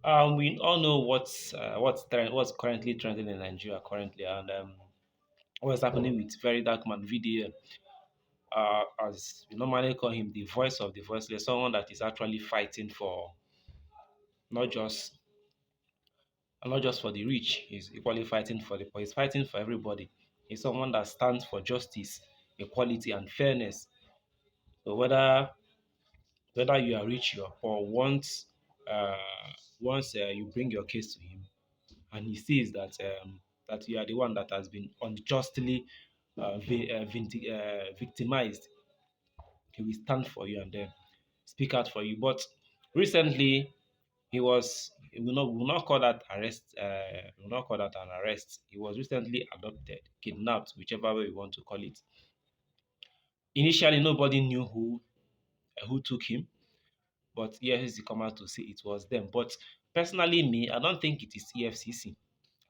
We all know what's currently trending in Nigeria currently, and what's happening with Very Dark Man VDM. As we normally call him, the voice of the voiceless, someone that is actually fighting for not just not just for the rich. He's equally fighting for the poor. He's fighting for everybody. He's someone that stands for justice, equality, and fairness. So whether you are rich or poor, uh, once you bring your case to him, and he sees that you are the one that has been unjustly victimized, he will stand for you and then speak out for you. But recently, we will not call that arrest. We will not call that an arrest. He was recently adopted, kidnapped, whichever way you want to call it. Initially, nobody knew who took him, but EFCC come out to say it was them. But personally, me, I don't think it is EFCC.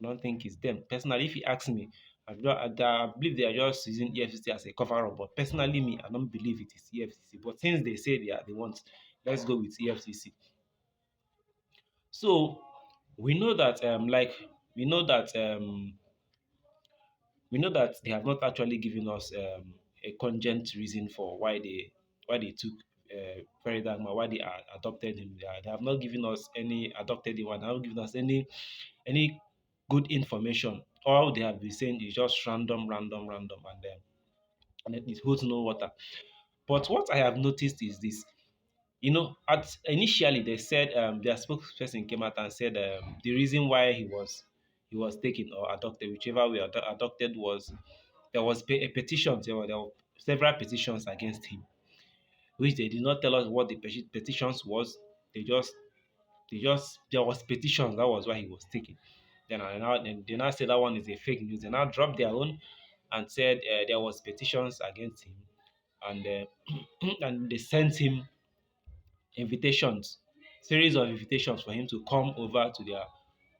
I don't think it's them. Personally, if you ask me, I believe they are just using EFCC as a cover up. But personally, me, I don't believe it is EFCC. But since they say they are the ones, let's go with EFCC. So we know that, we know that we know that they have not actually given us a cogent reason for why they took Ferry Dagma, why they adopted him. They have not given us any adopted him, and have not given us any good information. All they have been saying is just random, random, random, and it holds no water. But what I have noticed is this. At initially they said their spokesperson came out and said the reason why he was taken or adopted, whichever way adopted, was there was a petition. There were several petitions against him, which they did not tell us what the petitions was. They just there was petitions. That was why he was taken. Then they now said that one is a fake news. They now dropped their own and said there was petitions against him, and and they sent him invitations, series of invitations for him to come over to their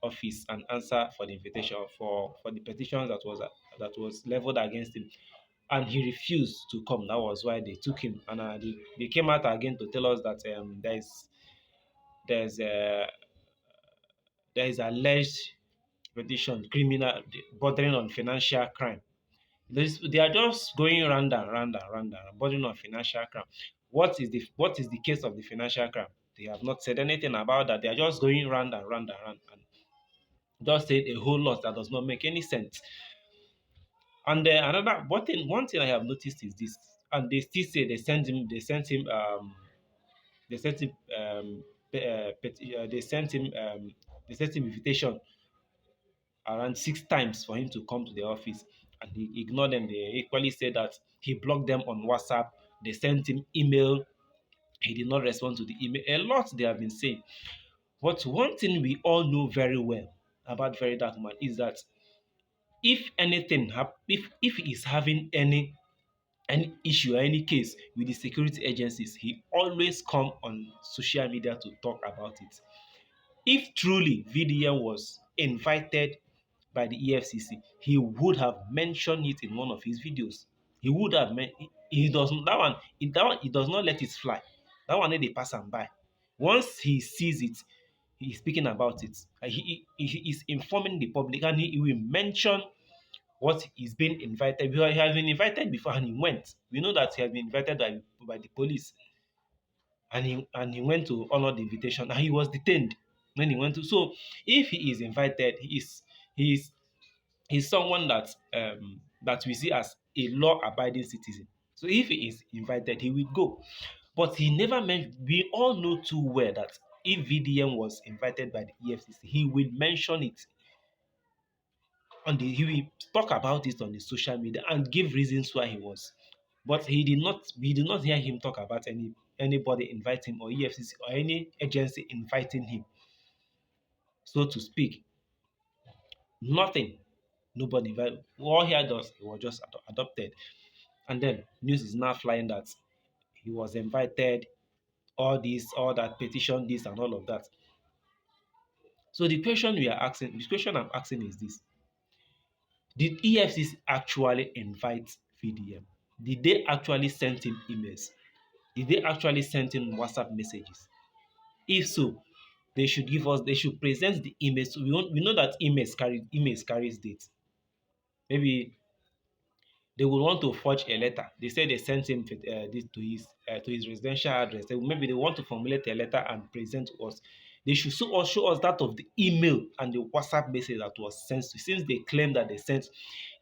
office and answer for the invitation for the petitions that was leveled against him, and he refused to come. That was why they took him, and they came out again to tell us that there's a there is alleged petition criminal bordering on financial crime. They are just going round and round and round and bordering on financial crime. What is the case of the financial crime? They have not said anything about that. They are just going round and round and round and just saying a whole lot that does not make any sense. And another one thing I have noticed is this, and they still say they sent him they sent him invitation around 6 times for him to come to the office, and he ignored them. They equally said that he blocked them on WhatsApp. They sent him email. He did not respond to the email. A lot they have been saying. But one thing we all know very well about Very Dark Man is that if he is having any issue or any case with the security agencies, he always come on social media to talk about it. If truly VDM was invited by the EFCC, he would have mentioned it in one of his videos. He would have he doesn't that one he does not let it fly. That one let they pass him by. Once he sees it, he is speaking about it. He is informing the public, and he will mention what he's been invited. Because he has been invited before and he went. We know that he has been invited by the police, and he went to honor the invitation, and he was detained when he went to. So if he is invited, he is he's someone that we see as a law-abiding citizen. So if he is invited, he will go. But he never meant. We all know too well that if VDM was invited by the EFCC, he will mention it he will talk about it on the social media and give reasons why he was. But he did not. We did not hear him talk about anybody inviting him, or EFCC or any agency inviting him, so to speak. Nothing. Nobody. All he does, he was just adopted. And then news is now flying that he was invited, all this, all that, petition this and all of that. So the question I'm asking is this: did EFCC actually invite VDM? Did they actually send him emails? Did they actually send him WhatsApp messages? If so, they should give us, they should present the email. So we know that emails carries date. Maybe they will want to forge a letter. They say they sent him this to his residential address. Maybe they want to formulate a letter and present to us. They should show us that of the email and the WhatsApp message that was sent to. Since they claim that they sent,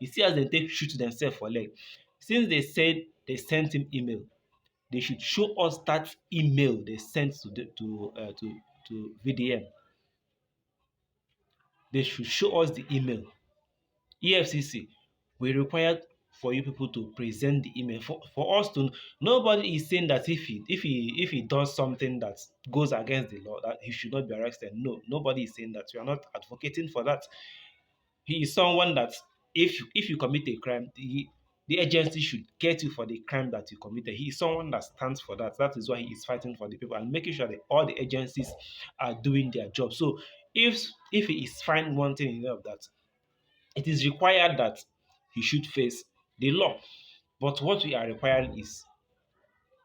you see as they take shoot themselves for leg. Since they said they sent him email, they should show us that email they sent to VDM. They should show us the email. EFCC, we require for you people to present the email for us to. Nobody is saying that if he does something that goes against the law, that he should not be arrested. No, nobody is saying that. We are not advocating for that. He is someone that if you commit a crime, the agency should get you for the crime that you committed. He is someone that stands for that. That is why he is fighting for the people and making sure that all the agencies are doing their job. So if he is found wanting in of that, it is required that he should face the law. But what we are requiring is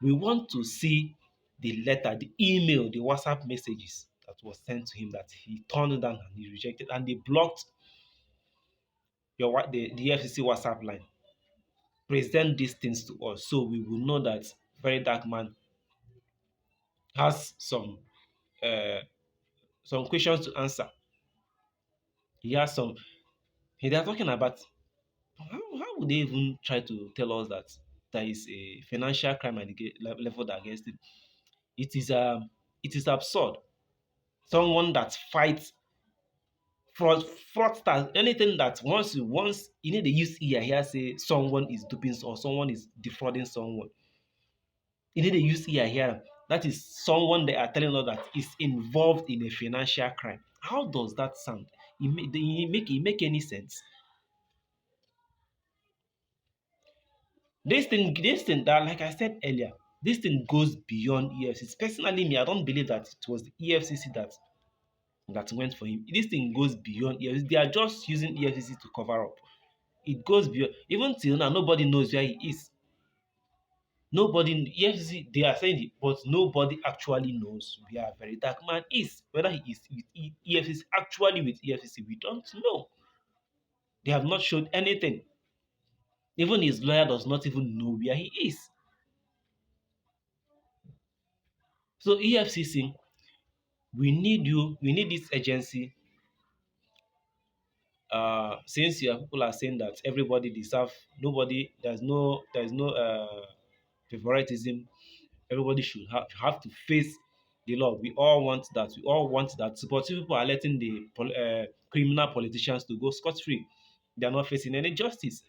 we want to see the letter, the email, the WhatsApp messages that was sent to him that he turned down and he rejected, and they blocked the FCC WhatsApp line. Present these things to us so we will know that Very Dark Man has uh, some questions to answer. He has some. They are talking about how would they even try to tell us that there is a financial crime leveled against it? It is it is absurd. Someone that fights fraudsters, anything that once you need to use here say someone is duping or someone is defrauding someone. You need to use here. That is someone they are telling us that is involved in a financial crime. How does that sound? It make any sense? This thing that, like I said earlier, this thing goes beyond EFCC. Personally, me, I don't believe that it was the EFCC that went for him. This thing goes beyond EFCC. They are just using EFCC to cover up. It goes beyond. Even till now, nobody knows where he is. Nobody, EFCC, they are saying it, but nobody actually knows where Very Dark Man is. Whether he is with EFCC, actually with EFCC, we don't know. They have not showed anything. Even his lawyer does not even know where he is. So EFCC, we need you, we need this agency. Since your people are saying that everybody deserve, nobody, there's no favoritism. Everybody should have to face the law. We all want that. We all want that. But people are letting the criminal politicians to go scot-free. They are not facing any justice.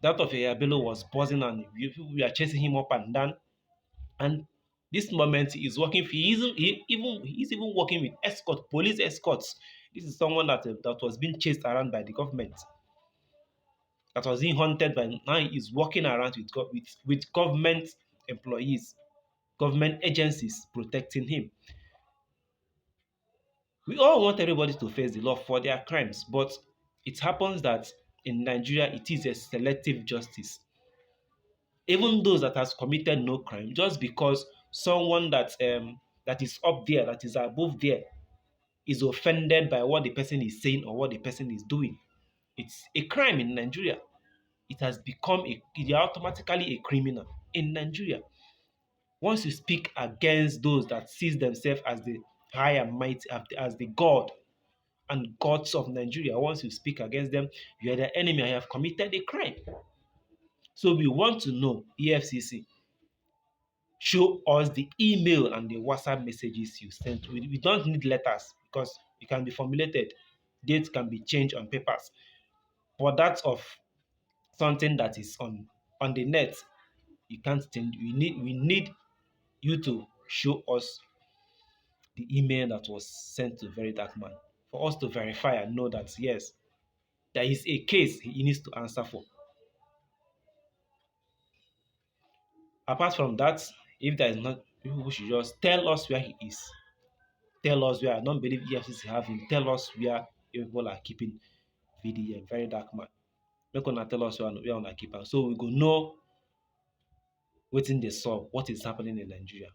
That of Bello was buzzing and we are chasing him up and down. And this moment he is working. He's even working with police escorts. This is someone that was being chased around by the government. That was being hunted by. Now he is walking around with government employees, government agencies protecting him. We all want everybody to face the law for their crimes, but it happens that in Nigeria it is a selective justice. Even those that has committed no crime, just because someone that is up there, that is above there, is offended by what the person is saying or what the person is doing, it's a crime in Nigeria. It has become you're automatically a criminal in Nigeria. Once you speak against those that sees themselves as the high and mighty, as the God and gods of Nigeria, once you speak against them, you are the enemy and you have committed a crime. So we want to know, EFCC, show us the email and the WhatsApp messages you sent. We don't need letters because it can be formulated. Dates can be changed on papers. But that's of something that is on the net. You can't change. We need you to show us the email that was sent to Very Dark Man for us to verify and know that yes, there is a case he needs to answer for. Apart from that, if there is not, people should just tell us where he is. Tell us where. I don't believe EFCC have him. Tell us where people are keeping VDM, Very Dark Man. Make una tell us where una keep am, so we go know wetin dey sup, what is happening in Nigeria.